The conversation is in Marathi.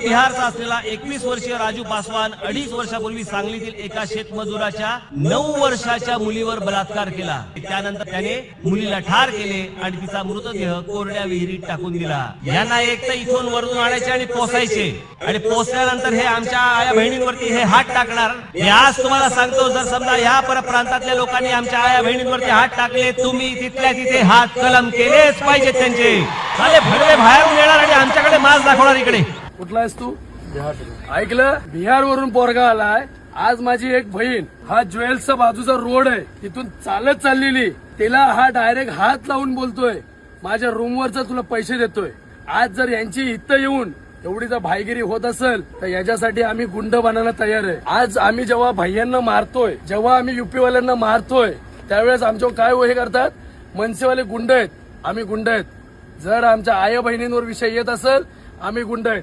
बिहारचा असलेला 21 वर्षीय राजू पासवान 2.5 वर्षापूर्वी सांगलीतील एका शेतमजुराच्या 9 वर्षाच्या मुलीवर बलात्कार केला। त्यानंतर त्याने मुलीला ठार केले आणि तिचा मृतदेह कोरड्या विहिरीत टाकून दिला। यांना एक तर इथून वरून आणायचे आणि पोसायचे आणि पोचल्यानंतर हे आमच्या आया बहिणींवरती हे हात टाकणार। मी आज तुम्हाला सांगतो, जर समजा या परप्रांतातल्या लोकांनी आमच्या आया बहिणींवरती हात टाकले, तुम्ही तिथल्या तिथे हात कलम केलेच पाहिजेत त्यांचे। साले भडवे बाहेरून येणार आणि आमच्याकडे मास दाखवणार इकडे। कुठला आहेस तू? ऐकलं, बिहार वरून पोरगा आलाय। आज माझी एक बहीण हा ज्वेल्सचा बाजूचा रोड आहे तिथून चालत चाललेली, तिला हा डायरेक्ट हात लावून बोलतोय माझ्या रूमवरचा तुला पैसे देतोय। आज जर यांची इथं येऊन एवढी जर भाईगिरी होत असेल तर याच्यासाठी आम्ही गुंड बनायला तयार आहे। आज आम्ही जेव्हा भैयांना मारतोय, जेव्हा आम्ही युपीवाल्यांना मारतोय, त्यावेळेस आमच्यावर काय हे करतात, मनसेवाले गुंड आहेत, आम्ही गुंड आहेत। जर आमच्या आया बहिणींवर विषय येत असेल, आम्ही गुंड आहेत।